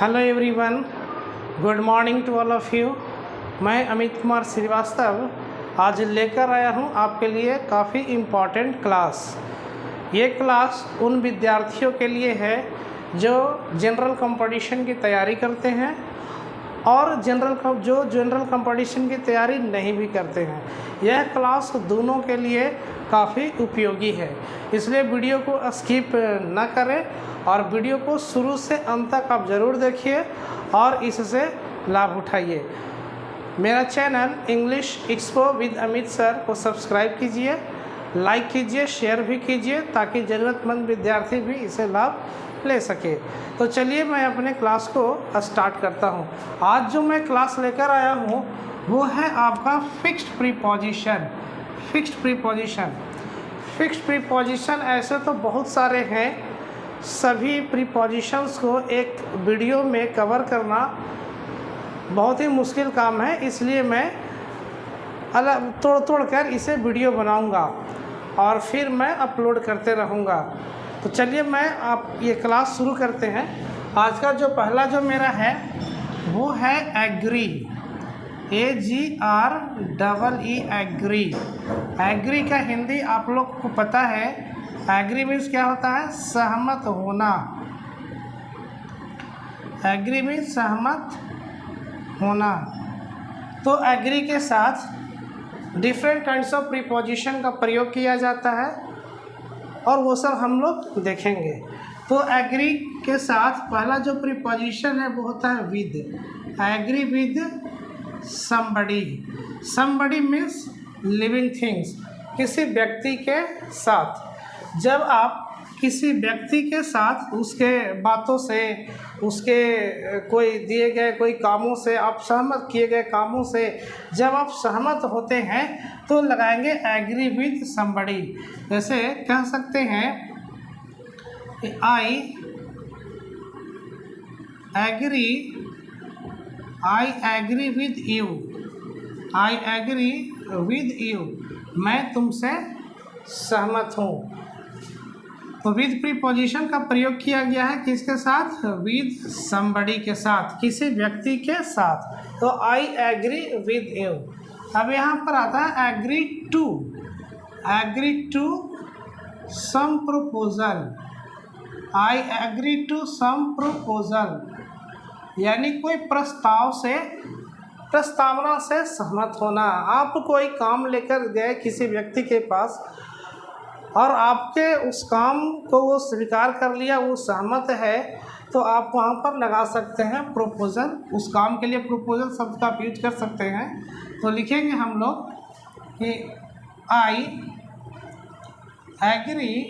Hello everyone, good morning to all of you. मैं अमित कुमार श्रीवास्तव आज लेकर आया हूं आपके लिए काफ़ी इम्पॉर्टेंट क्लास। ये क्लास उन विद्यार्थियों के लिए है जो जनरल कंपटीशन की तैयारी करते हैं और जनरल कंपटीशन की तैयारी नहीं भी करते हैं। यह क्लास दोनों के लिए काफ़ी उपयोगी है, इसलिए वीडियो को स्किप ना करें और वीडियो को शुरू से अंत तक आप ज़रूर देखिए और इससे लाभ उठाइए। मेरा channel English expo with Amit sir को सब्सक्राइब कीजिए, लाइक कीजिए, शेयर भी कीजिए ताकि ज़रूरतमंद विद्यार्थी भी इसे लाभ ले सके। तो चलिए मैं अपने क्लास को स्टार्ट करता हूँ। आज जो मैं क्लास लेकर आया हूँ वो है आपका फिक्स्ड प्रीपोजिशन। फिक्स्ड प्रीपोजिशन ऐसे तो बहुत सारे हैं, सभी प्रीपोजिशंस को एक वीडियो में कवर करना बहुत ही मुश्किल काम है, इसलिए मैं अलग तोड़ कर इसे वीडियो बनाऊंगा और फिर मैं अपलोड करते रहूंगा। तो चलिए आप ये क्लास शुरू करते हैं। आज का जो पहला जो मेरा है वो है एग्री, AGREE एग्री। एग्री का हिंदी आप लोग को पता है, एग्री मीन्स क्या होता है? सहमत होना। एग्री मीन्स सहमत होना। तो एग्री के साथ डिफरेंट काइंड्स ऑफ प्रीपोजिशन का प्रयोग किया जाता है और वो सब हम लोग देखेंगे। तो एग्री के साथ पहला जो प्रीपोजिशन है वो होता है with. Agree with somebody. Somebody means living things, किसी व्यक्ति के साथ। जब आप किसी व्यक्ति के साथ उसके बातों से, उसके कोई दिए गए कोई कामों से, आप सहमत किए गए कामों से जब आप सहमत होते हैं तो लगाएंगे एग्री विद समबडी। जैसे कह सकते हैं I agree with you. I agree with you, मैं तुमसे सहमत हूँ। तो विद प्रीपोजिशन का प्रयोग किया गया है किसके साथ? विद समबडी के साथ, किसी व्यक्ति के साथ। तो आई एग्री विद यू। अब यहाँ पर आता है agree to some proposal. I agree to some proposal, यानी कोई प्रस्तावना से सहमत होना। आप कोई काम लेकर गए किसी व्यक्ति के पास और आपके उस काम को वो स्वीकार कर लिया, वो सहमत है, तो आप वहाँ पर लगा सकते हैं प्रपोजल। उस काम के लिए प्रपोजल शब्द का यूज कर सकते हैं। तो लिखेंगे हम लोग कि I agree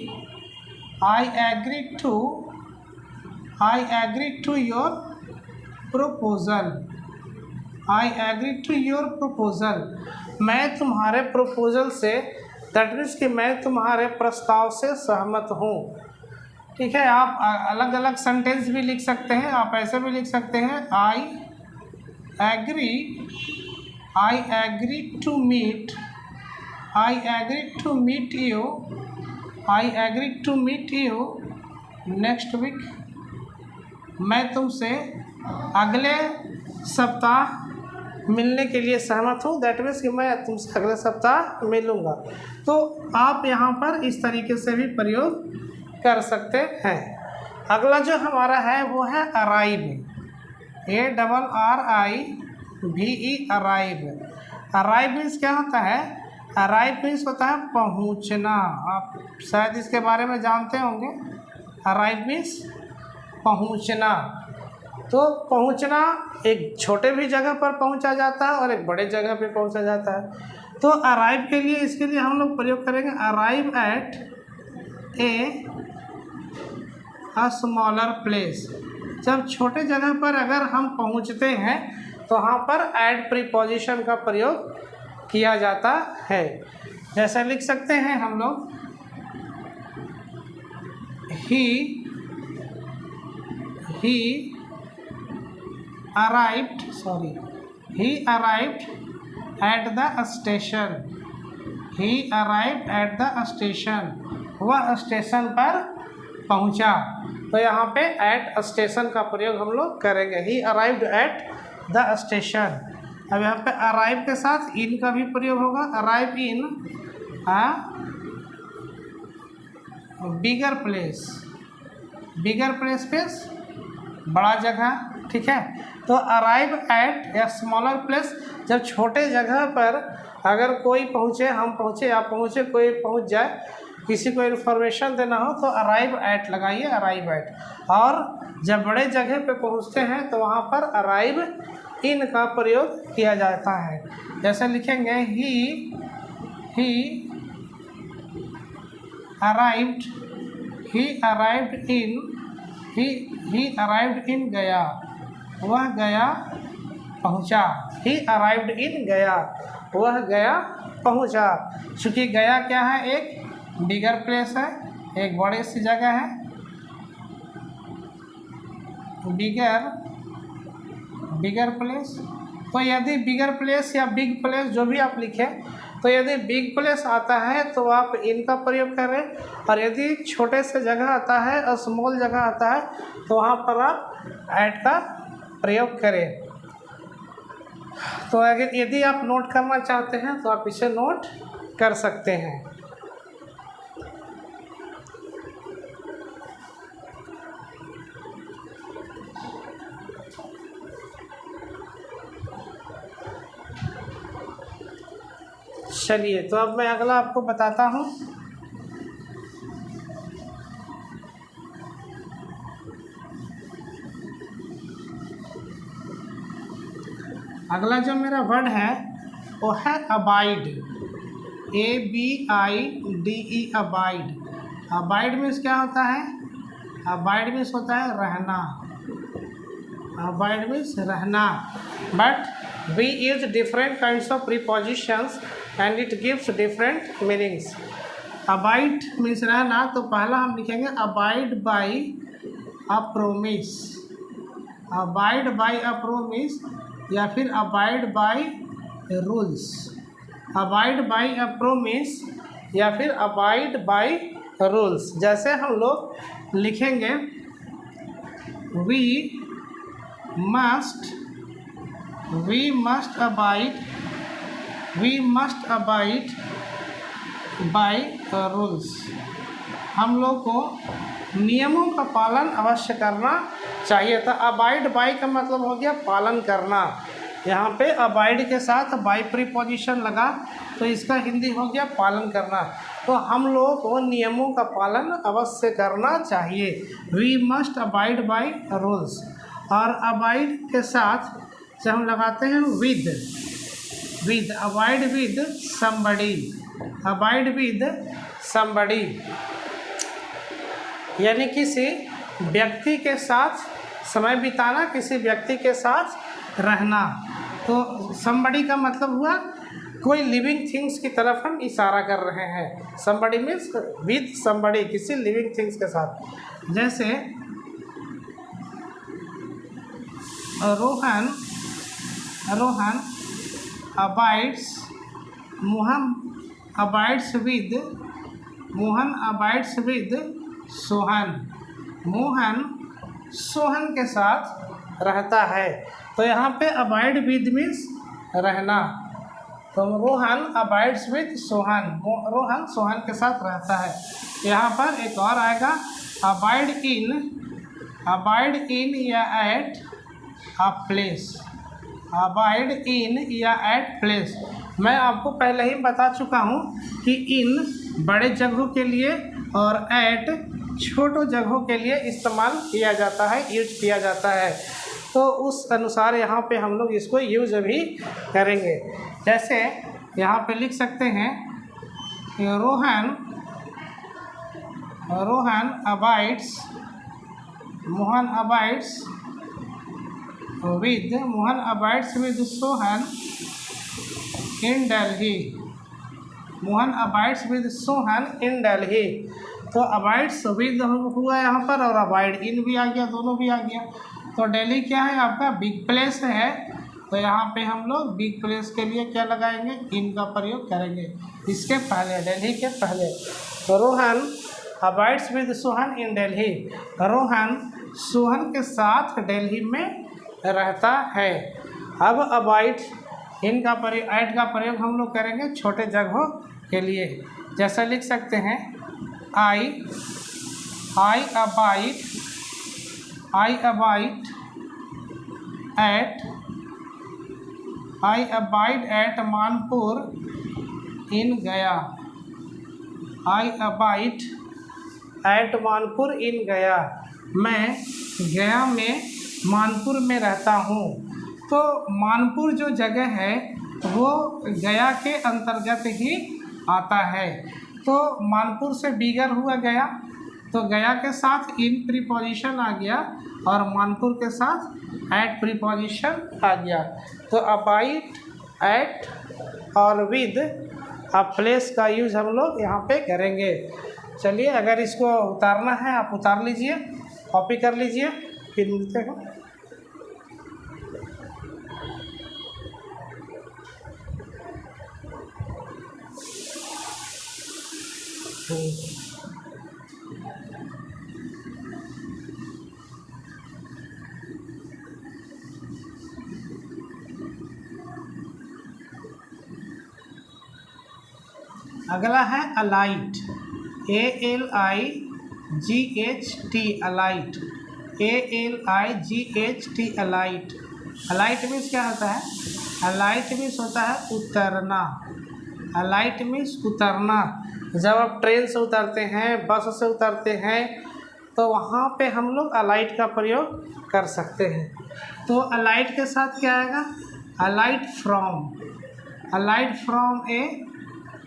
to your proposal. I agree to your proposal, मैं तुम्हारे प्रपोजल से, दैट मीन्स कि मैं तुम्हारे प्रस्ताव से सहमत हूँ। ठीक है, आप अलग अलग सेंटेंस भी लिख सकते हैं। आप ऐसे भी लिख सकते हैं I agree to meet you next week. मैं तुमसे अगले सप्ताह मिलने के लिए सहमत हूँ। दैट मीन्स कि मैं तुमसे अगले सप्ताह मिलूँगा। तो आप यहाँ पर इस तरीके से भी प्रयोग कर सकते हैं। अगला जो हमारा है वो है arrive. ARRIVE arrive. Arrive means क्या होता है? अराइव मीन्स होता है पहुँचना। आप शायद इसके बारे में जानते होंगे। अराइव मीन्स पहुँचना। तो पहुंचना, एक छोटे भी जगह पर पहुंचा जाता है और एक बड़े जगह पे पहुंचा जाता है। तो अराइव के लिए, इसके लिए हम लोग प्रयोग करेंगे arrive at a smaller place. जब छोटे जगह पर अगर हम पहुंचते हैं तो वहाँ पर एट प्रीपोजिशन का प्रयोग किया जाता है। जैसे लिख सकते हैं हम लोग ही arrived at the station। He arrived at the station, वह स्टेशन पर पहुंचा। तो यहाँ पे एट स्टेशन का प्रयोग हम लोग करेंगे। ही अराइव्ड एट द स्टेशन। अब यहाँ पे अराइव के साथ इन का भी प्रयोग होगा। Arrive in bigger place. Bigger place पे बड़ा जगह, ठीक है। तो arrive at a smaller place, जब छोटे जगह पर अगर कोई पहुँचे, हम पहुँचे, आप पहुँचे, कोई पहुँच जाए, किसी को इन्फॉर्मेशन देना हो तो अराइव एट लगाइए, अराइव एट। और जब बड़े जगह पे पहुँचते हैं तो वहाँ पर अराइव इन का प्रयोग किया जाता है। जैसे लिखेंगे ही अराइव्ड, ही अराइव्ड इन गया, वह गया पहुँचा। ही अराइव्ड इन गया, वह गया पहुँचा। चूँकि गया क्या है, एक बिगर प्लेस है, एक बड़ी सी जगह है, बिगर प्लेस। तो यदि बिगर प्लेस या बिग प्लेस जो भी आप लिखें, तो यदि बिग प्लेस आता है तो आप इन का प्रयोग करें, और यदि छोटे से जगह आता है और स्मॉल जगह आता है तो वहाँ पर आप एट का प्रयोग करें। तो अगर यदि आप नोट करना चाहते हैं तो आप इसे नोट कर सकते हैं। चलिए, तो अब मैं अगला आपको बताता हूँ। अगला जो मेरा वर्ड है वो है abide, ABIDE, abide. Abide means क्या होता है? अबाइड मीन्स होता है रहना। अबाइड मीन्स रहना, but we use different kinds of prepositions and it gives different meanings. Abide means रहना, तो पहला हम लिखेंगे abide by a promise, abide by a promise, या फिर abide by rules. Abide by a promise या फिर अबाइड बाई रूल्स। जैसे हम लोग लिखेंगे we must abide by rules. हम लोग को नियमों का पालन अवश्य करना चाहिए था। अबाइड बाई का मतलब हो गया पालन करना। यहाँ पे अबाइड के साथ बाई प्रीपोजिशन लगा तो इसका हिंदी हो गया पालन करना। तो हम लोग को नियमों का पालन अवश्य करना चाहिए। We must abide by rules. और अबाइड के साथ जब हम लगाते हैं with, abide with somebody, abide with somebody, यानी किसी व्यक्ति के साथ समय बिताना, किसी व्यक्ति के साथ रहना। तो समबडी का मतलब हुआ कोई लिविंग थिंग्स की तरफ हम इशारा कर रहे हैं। समबडी मीन्स विद समबडी, किसी लिविंग थिंग्स के साथ। जैसे Rohan abides, Mohan abides with Sohan, Mohan Sohan के साथ रहता है। तो यहाँ पे अबाइड विद मीन्स रहना। तो रोहन अबाइड्स विद सोहन, रोहन सोहन के साथ रहता है। यहाँ पर एक और आएगा अबाइड इन या एट अ प्लेस, अबाइड इन या एट प्लेस। मैं आपको पहले ही बता चुका हूँ कि इन बड़े जगहों के लिए और एट छोटों जगहों के लिए इस्तेमाल किया जाता है, यूज किया जाता है। तो उस अनुसार यहाँ पे हम लोग इसको यूज भी करेंगे। जैसे यहाँ पे लिख सकते हैं Rohan abides, Mohan abides with Sohan in Delhi, Mohan abides with Sohan in Delhi. तो अबाइड्स विद हुआ यहाँ पर और अबाइड इन भी आ गया, दोनों भी आ गया। तो दिल्ली क्या है आपका? बिग प्लेस है। तो यहाँ पे हम लोग बिग प्लेस के लिए क्या लगाएंगे? इन का प्रयोग करेंगे इसके पहले, दिल्ली के पहले। तो Rohan abides with Sohan in Delhi. Rohan Sohan के साथ दिल्ली में रहता है। अब अबाइड इन का प्रयोग, ऐड का प्रयोग हम लोग करेंगे छोटे जगहों के लिए। जैसा लिख सकते हैं आई अबाइड एट मानपुर इन गया। आई अबाइड एट मानपुर इन गया। मैं गया में मानपुर में रहता हूँ। तो मानपुर जो जगह है वो गया के अंतर्गत ही आता है। तो मानपुर से बिगर हुआ गया, तो गया के साथ इन प्रीपोजिशन आ गया और मानपुर के साथ एट प्रीपोजिशन आ गया। तो अबाइड, एट और विद अ प्लेस का यूज़ हम लोग यहाँ पे करेंगे। चलिए, अगर इसको उतारना है आप उतार लीजिए, कॉपी कर लीजिए, फिर मिलते हैं। अगला है alight, ALIGHT, alight, ALIGHT, alight. Alight means क्या होता है? अलाइट मीन्स होता है उतरना। अलाइट मीन्स उतरना। जब आप ट्रेन से उतरते हैं, बस से उतरते हैं, तो वहाँ पे हम लोग अलाइट का प्रयोग कर सकते हैं। तो अलाइट के साथ क्या आएगा? Alight from, alight from a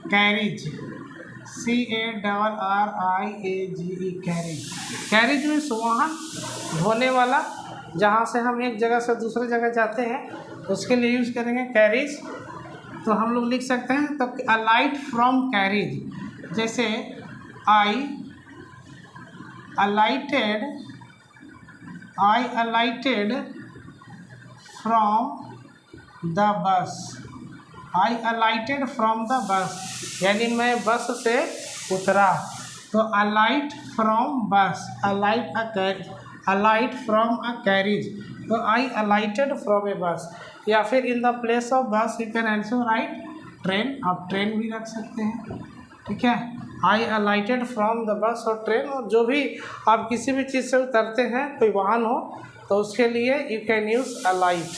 carriage, CARRIAGE, carriage. Carriage means वाहन, ढोने वाला। जहाँ से हम एक जगह से दूसरे जगह जाते हैं उसके लिए यूज़ करेंगे कैरिज। तो हम लोग लिख सकते हैं तो अलाइट फ्रॉम कैरिज। जैसे आई अलाइटेड from the bus, I अलाइटेड from the bus, यानी मैं बस से उतरा। तो अलाइट फ्रॉम बस, अलाइट फ्रॉम अ कैरिज। तो आई अलाइटेड फ्रॉम ए बस। या फिर इन द प्लेस ऑफ बस you can also right train, आप ट्रेन भी रख सकते हैं। ठीक है, आई अलाइटेड फ्रॉम द बस और ट्रेन, और जो भी आप किसी भी चीज़ से उतरते हैं, कोई वाहन हो, तो उसके लिए यू कैन यूज़ अलाइट।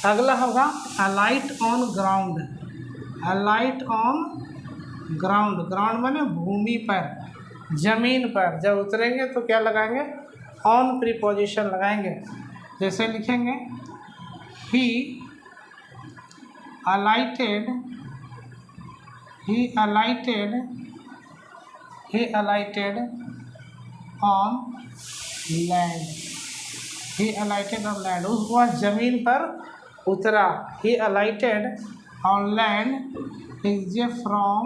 अगला होगा alight on ground, alight on ground. Ground माने भूमि पर, जमीन पर। जब उतरेंगे तो क्या लगाएंगे? ऑन प्रीपोजिशन लगाएंगे। जैसे लिखेंगे he alighted on land, he alighted on land, वह जमीन पर उतरा। He alighted on land is a from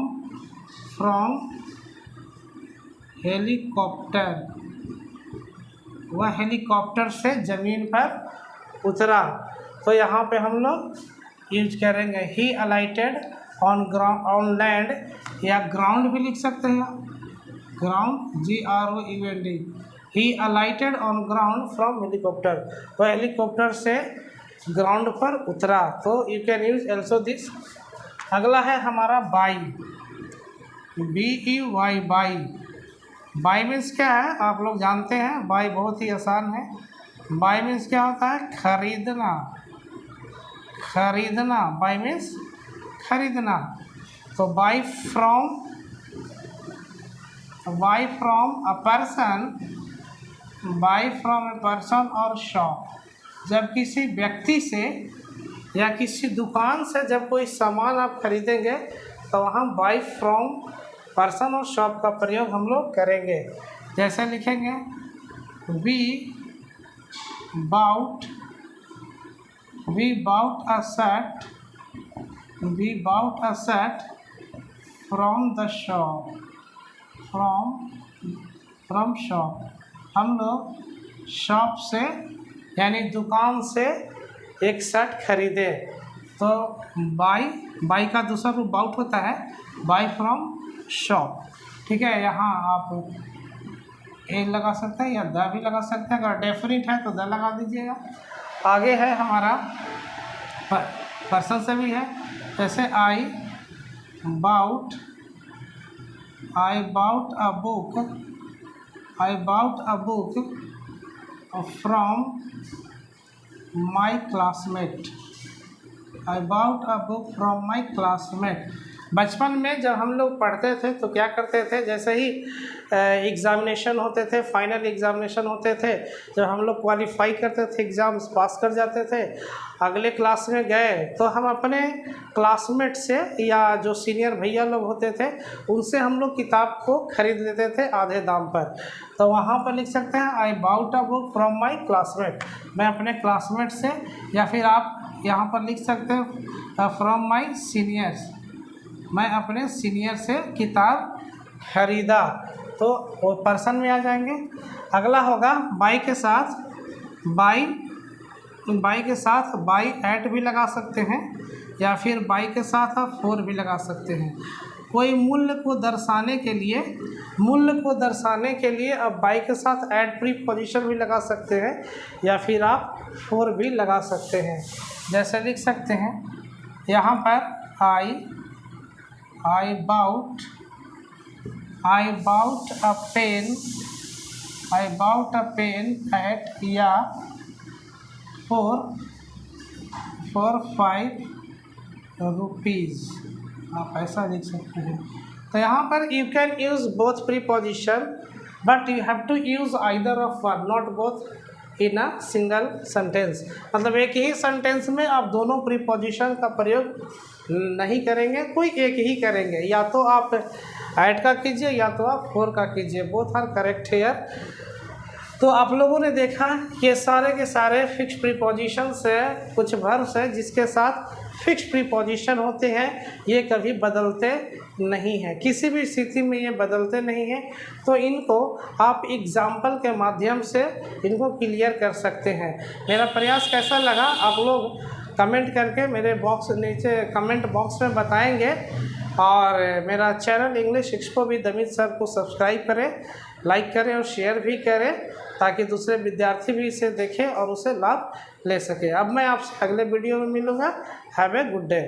helicopter, वह हेलीकॉप्टर से ज़मीन पर उतरा। तो यहाँ पे हम लोग यूज करेंगे ही अलाइटेड ऑन लैंड, या ग्राउंड भी लिख सकते हैं, ground, GROUND। He alighted on ground from helicopter, वह हेलीकॉप्टर से ग्राउंड पर उतरा। तो you can use also this. अगला है हमारा by, BEY, by. By means क्या है? आप लोग जानते हैं, बाई बहुत ही आसान है। बाई मीन्स क्या होता है? खरीदना, खरीदना। बाई मीन्स खरीदना। तो by from a person, by from a person और शॉप। जब किसी व्यक्ति से या किसी दुकान से जब कोई सामान आप खरीदेंगे तो वहाँ बाई फ्रॉम पर्सन और शॉप का प्रयोग हम लोग करेंगे। जैसे लिखेंगे we bought a shirt from the shop, from shop. हम लोग शॉप से यानी दुकान से एक शर्ट खरीदे। तो बाई का दूसरा रूप बाउट होता है, बाई फ्रॉम शॉप। ठीक है, यहाँ आप ए लगा सकते हैं या द भी लगा सकते हैं। अगर डेफिनिट है तो द लगा दीजिएगा। आगे है हमारा पर्सन से भी है, जैसे I bought a book from my classmate. I bought a book from my classmate. बचपन में जब हम लोग पढ़ते थे तो क्या करते थे, जैसे ही एग्ज़ामिनेशन होते थे, फाइनल एग्ज़ामिनेशन होते थे, जब हम लोग क्वालिफाई करते थे, एग्ज़ाम्स पास कर जाते थे, अगले क्लास में गए तो हम अपने क्लासमेट से या जो सीनियर भैया लोग होते थे उनसे हम लोग किताब को खरीद लेते थे आधे दाम पर। तो वहाँ पर लिख सकते हैं I bought a book from my classmate, मैं अपने क्लासमेट से, या फिर आप यहाँ पर लिख सकते हैं फ्रॉम माई सीनियर्स, मैं अपने सीनियर से किताब खरीदा। तो वो पर्सन में आ जाएंगे। अगला होगा बाई के साथ बाई एट भी लगा सकते हैं, या फिर बाई के साथ आप फॉर भी लगा सकते हैं। कोई मूल्य को दर्शाने के लिए आप बाई के साथ एट प्रीपोजिशन भी लगा सकते हैं, या फिर आप फॉर भी लगा सकते हैं। जैसे लिख सकते हैं यहाँ पर I bought a pen at या फॉर 5 रुपीज़, आप ऐसा लिख सकते हैं। तो यहाँ पर you can use both preposition, but you have to use either of one, not both in a single sentence. मतलब एक ही सेंटेंस में आप दोनों प्रीपोजिशन का प्रयोग नहीं करेंगे, कोई एक ही करेंगे। या तो आप ऐड का कीजिए या तो आप फॉर का कीजिए, बोथ आर करेक्ट हियर। तो आप लोगों ने देखा ये सारे के सारे फिक्स प्रीपोजिशंस है, कुछ वर्ब्स है जिसके साथ फिक्स प्रीपोजिशन होते हैं, ये कभी बदलते नहीं हैं, किसी भी स्थिति में ये बदलते नहीं हैं। तो इनको आप एग्जाम्पल के माध्यम से इनको क्लियर कर सकते हैं। मेरा प्रयास कैसा लगा आप लोग कमेंट करके मेरे नीचे कमेंट बॉक्स में बताएंगे। और मेरा channel English expo with Amit sir को सब्सक्राइब करें, लाइक करें और शेयर भी करें, ताकि दूसरे विद्यार्थी भी इसे देखें और उसे लाभ ले सके। अब मैं आपसे अगले वीडियो में मिलूँगा। Have a good day.